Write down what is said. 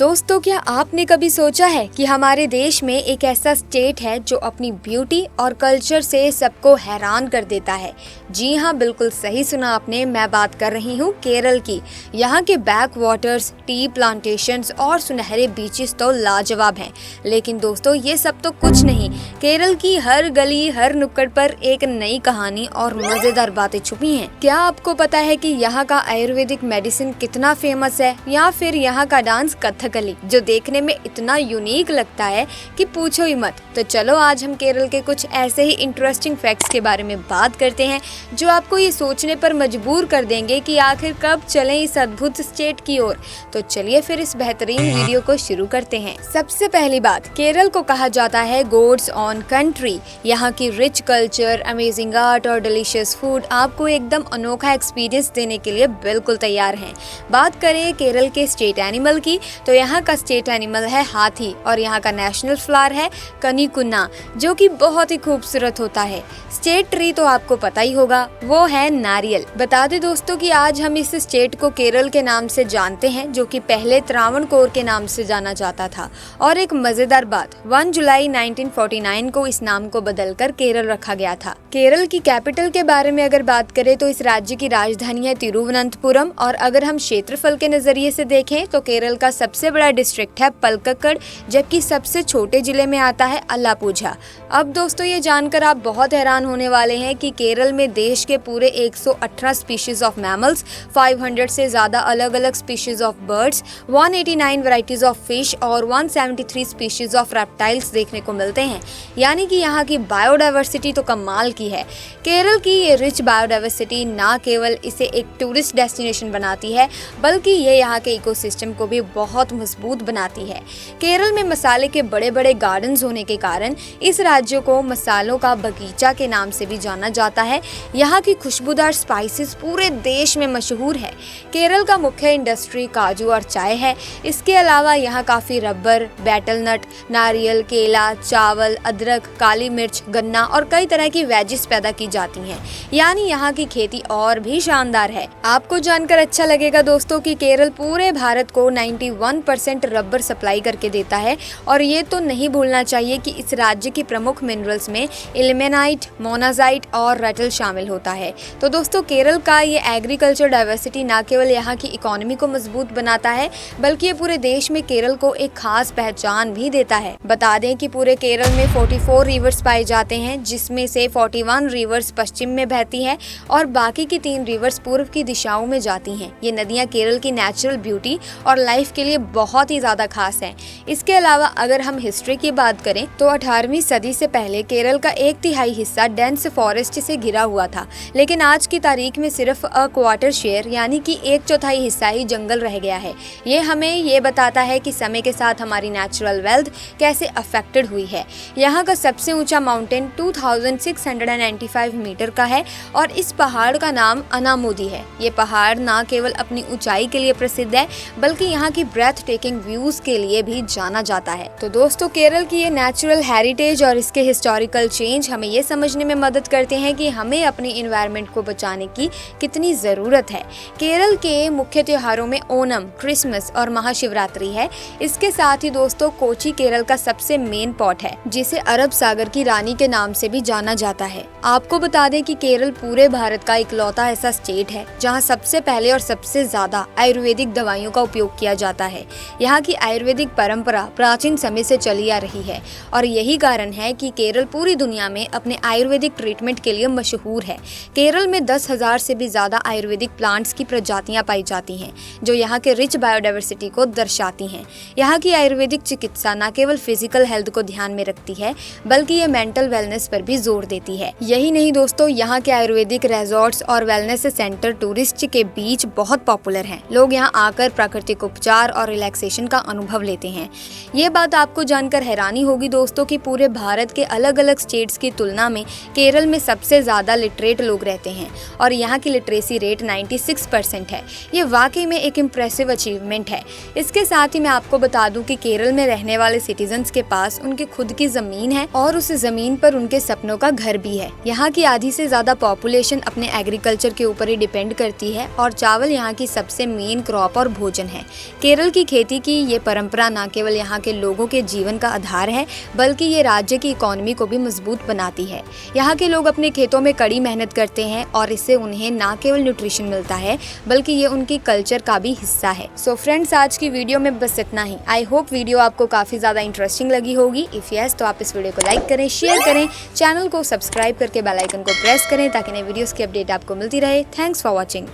दोस्तों, क्या आपने कभी सोचा है कि हमारे देश में एक ऐसा स्टेट है जो अपनी ब्यूटी और कल्चर से सबको हैरान कर देता है। जी हाँ, बिल्कुल सही सुना आपने। मैं बात कर रही हूँ केरल की। यहाँ के बैक वाटर्स, टी प्लांटेशंस और सुनहरे बीचेस तो लाजवाब हैं। लेकिन दोस्तों, ये सब तो कुछ नहीं। केरल की हर गली, हर नुक्कड़ पर एक नई कहानी और मजेदार बातें छुपी हैं। क्या आपको पता है कि यहाँ का आयुर्वेदिक मेडिसिन कितना फेमस है, या फिर यहाँ का डांस कथकली जो देखने में इतना यूनिक लगता है कि पूछो ही मत। तो चलो आज हम केरल के कुछ ऐसे ही इंटरेस्टिंग फैक्ट्स के बारे में बात करते हैं जो आपको ये सोचने पर मजबूर कर देंगे कि आखिर कब चलें इस अद्भुत स्टेट की ओर। तो चलिए फिर इस बेहतरीन वीडियो को शुरू करते हैं। सबसे पहली बात, केरल को कहा जाता है गॉड्स ऑन कंट्री। यहाँ की रिच कल्चर, अमेजिंग आर्ट और डिलीशियस फूड आपको एकदम अनोखा एक्सपीरियंस देने के लिए बिल्कुल तैयार हैं। बात करें केरल के स्टेट एनिमल की, तो यहाँ का स्टेट एनिमल है हाथी और यहाँ का नेशनल फ्लावर है कनीकुन्ना, जो कि बहुत ही खूबसूरत होता है। स्टेट ट्री तो आपको पता ही होगा, वो है नारियल। बता दें दोस्तों कि आज हम इस स्टेट को केरल के नाम से जानते हैं, जो कि पहले त्रावणकोर के नाम से जाना जाता था। और एक मजेदार बात, 1 जुलाई 1949 को इस नाम को बदलकर केरल रखा गया था। केरल की कैपिटल के बारे में अगर बात करें तो इस राज्य की राजधानी है तिरुवनंतपुरम। और अगर हम क्षेत्रफल के नजरिए से देखें तो केरल का सबसे बड़ा डिस्ट्रिक्ट है पलक्कड़, जबकि सबसे छोटे जिले में आता है अलापुझा। अब दोस्तों, ये जानकर आप बहुत हैरान होने वाले हैं कि केरल में देश के पूरे 118 स्पीशीज ऑफ मैमल्स, 500 से ज्यादा अलग अलग species of birds, 189 varieties of fish और 173 स्पीशीज ऑफ रेप्टाइल्स देखने को मिलते हैं। यानी कि यहाँ की बायोडाइवर्सिटी तो कमाल की है। केरल की ये रिच बायोडाइवर्सिटी ना केवल इसे एक टूरिस्ट डेस्टिनेशन बनाती है, बल्कि ये यहाँ के इकोसिस्टम को भी बहुत मजबूत बनाती है। केरल में मसाले के बड़े बड़े गार्डन्स होने के कारण इस राज्य को मसालों का बगीचा के नाम से भी जाना जाता है। यहाँ की खुशबूदार स्पाइसेस पूरे देश में मशहूर है। केरल का मुख्य इंडस्ट्री काजू और चाय है। इसके अलावा यहाँ काफी रबर, बैटल नट, नारियल, केला, चावल, अदरक, काली मिर्च, गन्ना और कई तरह की वेजिस पैदा की जाती हैं। यानी यहाँ की खेती और भी शानदार है। आपको जानकर अच्छा लगेगा दोस्तों कि केरल पूरे भारत को 91% रबर सप्लाई करके देता है। और ये तो नहीं भूलना चाहिए कि इस राज्य की प्रमुख मिनरल्स में इल्मेनाइट, मोनाजाइट और रटल शामिल होता है। तो दोस्तों, केरल का ये एग्रीकल्चर डाइवर्सिटी ना केवल यहाँ की इकोनॉमी को मजबूत बनाता है, बल्कि ये पूरे देश में केरल को एक खास पहचान भी देता है। बता दें कि पूरे केरल में 44 रिवर्स पाए जाते हैं, जिसमें से 41 रिवर्स पश्चिम में बहती है और बाकी की 3 रिवर्स पूर्व की दिशाओं में जाती हैं। ये नदियाँ केरल की नेचुरल ब्यूटी और लाइफ के लिए बहुत ही ज्यादा खास हैं। इसके अलावा अगर हम हिस्ट्री की बात करें तो 18वीं सदी से पहले केरल का 1/3 हिस्सा डेंस फॉरेस्ट से घिरा हुआ था, लेकिन आज की तारीख में सिर्फ क्वार्टर शेयर यानी कि 1/4 हिस्सा ही जंगल रह गया है। ये हमें ये बताता है कि समय के साथ हमारी नेचुरल वेल्थ कैसे अफेक्टेड हुई है। यहाँ का सबसे ऊंचा माउंटेन 2695 मीटर का है और इस पहाड़ का नाम अनामुदी है। ये पहाड़ न केवल अपनी ऊंचाई के लिए प्रसिद्ध है, बल्कि यहाँ की ब्रेथ टेकिंग व्यूज के लिए भी जाना जाता है। तो दोस्तों, केरल की ये नेचुरल हेरिटेज और इसके हिस्टोरिकल चेंज हमें ये समझने में मदद करते हैं कि हमें अपने इन्वायरमेंट को बचाने की कितनी जरूरत है। केरल के मुख्य त्योहारों में ओनम, क्रिसमस और महाशिवरात्रि है। इसके साथ ही दोस्तों, कोची केरल का सबसे मेन पॉट है, जिसे अरब सागर की रानी के नाम से भी जाना जाता है। आपको बता दें कि केरल पूरे भारत का इकलौता ऐसा स्टेट है जहाँ सबसे पहले और सबसे ज्यादा आयुर्वेदिक दवाइयों का उपयोग किया जाता है। यहाँ की आयुर्वेदिक परंपरा प्राचीन समय से चली आ रही है और यही कारण है कि केरल पूरी दुनिया में अपने आयुर्वेदिक ट्रीटमेंट के लिए मशहूर है। केरल में 10,000 से भी ज्यादा आयुर्वेदिक प्लांट्स की प्रजातियां पाई जाती हैं, जो यहाँ के रिच बायोडाइवर्सिटी को दर्शाती हैं। यहाँ की आयुर्वेदिक चिकित्सा न केवल फिजिकल हेल्थ को ध्यान में रखती है, बल्कि ये मेंटल वेलनेस पर भी जोर देती है। यही नहीं दोस्तों, यहाँ के आयुर्वेदिक रिजॉर्ट्स और वेलनेस सेंटर टूरिस्ट के बीच बहुत पॉपुलर हैं। लोग यहाँ आकर प्राकृतिक उपचार और रिलैक्सेशन का अनुभव लेते हैं। ये बात आपको जानकर हैरानी होगी दोस्तों कि पूरे भारत के अलग अलग स्टेट्स की तुलना में केरल में सबसे ज्यादा लिटरेट लोग रहते हैं और यहाँ की लिटरेसी रेट 96% है। ये वाकई में एक इम्प्रेसिव अचीवमेंट है। इसके साथ ही मैं आपको बता दूं कि केरल में रहने वाले सिटीजन्स के पास उनकी खुद की जमीन है और उस जमीन पर उनके सपनों का घर भी है। यहाँ की आधी से ज्यादा पॉपुलेशन अपने एग्रीकल्चर के ऊपर ही डिपेंड करती है और चावल यहाँ की सबसे मेन क्रॉप और भोजन है। केरल की खेती की ये परंपरा न केवल यहाँ के लोगों के जीवन का आधार है, बल्कि ये राज्य की इकोनॉमी को भी मजबूत बनाती है। यहाँ के लोग अपने खेतों में कड़ी मेहनत करते हैं और इससे उन्हें न केवल न्यूट्रिशन मिलता है, बल्कि ये उनकी कल्चर का भी हिस्सा है। सो फ्रेंड्स, आज की वीडियो में बस इतना ही। आई होप वीडियो आपको काफी ज्यादा इंटरेस्टिंग लगी होगी। इफ यस, तो आप इस वीडियो को लाइक करें, शेयर करें, चैनल को सब्सक्राइब करके बेल आइकन को प्रेस करें ताकि नए वीडियोस की अपडेट आपको मिलती रहे। Thanks for watching.